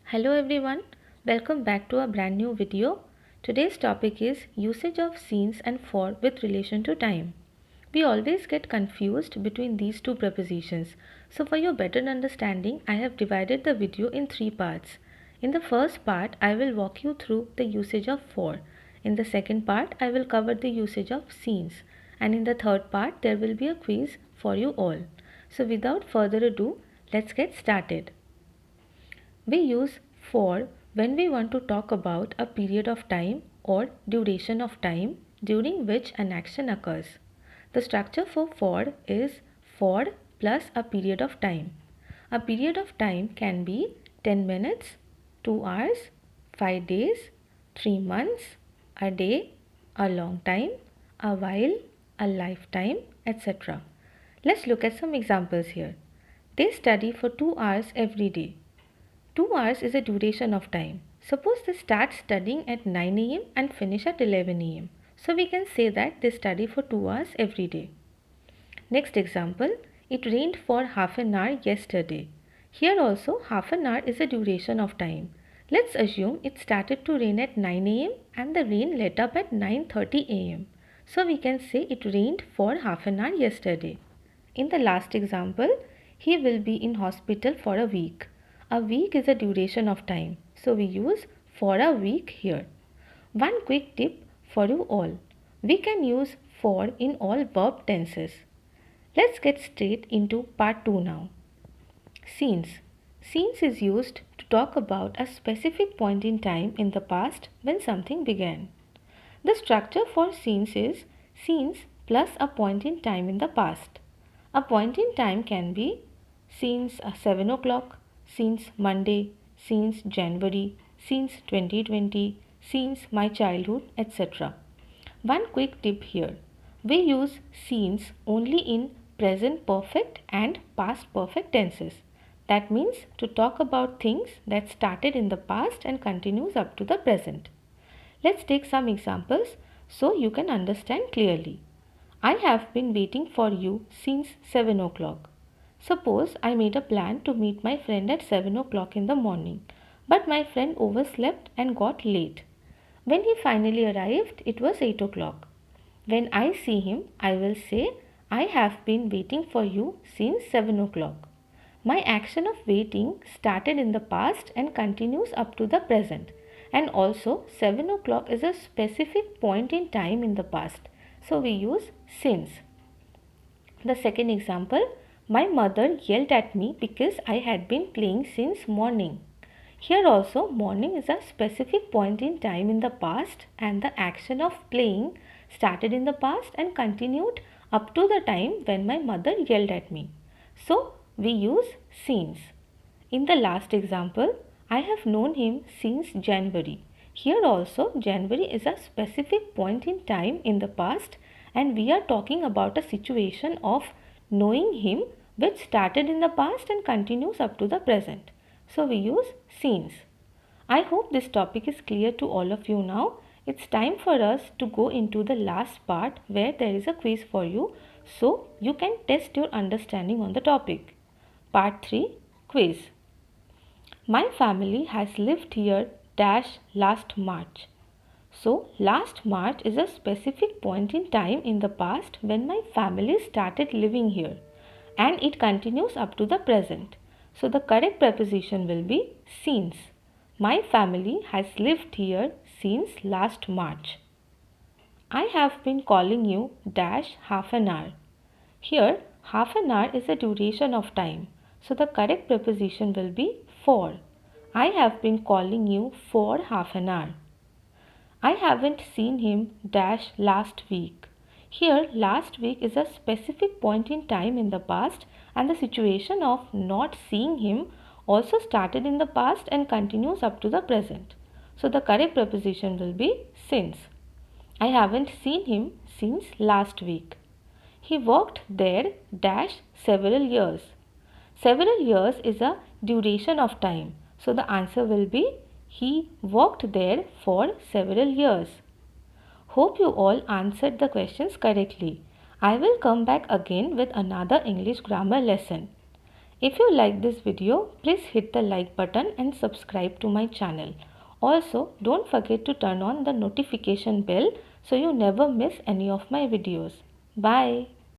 Hello everyone, welcome back to a brand new video. Today's topic is usage of since and for with relation to time. We always get confused between these two prepositions. So for your better understanding, I have divided the video in three parts. In the first part, I will walk you through the usage of for. In the second part, I will cover the usage of since. And in the third part, there will be a quiz for you all. So without further ado, let's get started. We use for when we want to talk about a period of time or duration of time during which an action occurs. The structure for is for plus a period of time. A period of time can be 10 minutes, 2 hours, 5 days, 3 months, a day, a long time, a while, a lifetime, etc. Let's look at some examples here. They study for 2 hours every day. 2 hours is a duration of time. Suppose they start studying at 9 am and finish at 11 am. So we can say that they study for 2 hours every day. Next example, it rained for half an hour yesterday. Here also half an hour is a duration of time. Let's assume it started to rain at 9 am and the rain let up at 9:30 am. So we can say it rained for half an hour yesterday. In the last example, he will be in hospital for a week. A week is a duration of time, so we use for a week here. One quick tip for you all. We can use for in all verb tenses. Let's get straight into part 2 now. Since. Since is used to talk about a specific point in time in the past when something began. The structure for since is since plus a point in time in the past. A point in time can be since 7 o'clock, since Monday, since January, since 2020, since my childhood, etc. One quick tip here. We use since only in present perfect and past perfect tenses. That means to talk about things that started in the past and continues up to the present. Let's take some examples so you can understand clearly. I have been waiting for you since 7 o'clock. Suppose I made a plan to meet my friend at 7 o'clock in the morning, but my friend overslept and got late. When he finally arrived, it was 8 o'clock. When I see him, I will say, I have been waiting for you since 7 o'clock. My action of waiting started in the past and continues up to the present. And also, 7 o'clock is a specific point in time in the past. So we use since. The second example, my mother yelled at me because I had been playing since morning. Here also, morning is a specific point in time in the past and the action of playing started in the past and continued up to the time when my mother yelled at me. So, we use since. In the last example, I have known him since January. Here also, January is a specific point in time in the past and we are talking about a situation of knowing him which started in the past and continues up to the present. So we use since. I hope this topic is clear to all of you now. It's time for us to go into the last part where there is a quiz for you so you can test your understanding on the topic. Part 3 Quiz. My family has lived here dash last March. So last March is a specific point in time in the past when my family started living here and it continues up to the present. So the correct preposition will be since. My family has lived here since last March. I have been calling you dash half an hour. Here half an hour is the duration of time. So the correct preposition will be for. I have been calling you for half an hour. I haven't seen him dash last week. Here last week is a specific point in time in the past and the situation of not seeing him also started in the past and continues up to the present. So the correct preposition will be since. I haven't seen him since last week. He worked there dash several years. Several years is a duration of time. So the answer will be he worked there for several years. Hope you all answered the questions correctly. I will come back again with another English grammar lesson. If you like this video, please hit the like button and subscribe to my channel. Also, don't forget to turn on the notification bell so you never miss any of my videos. Bye.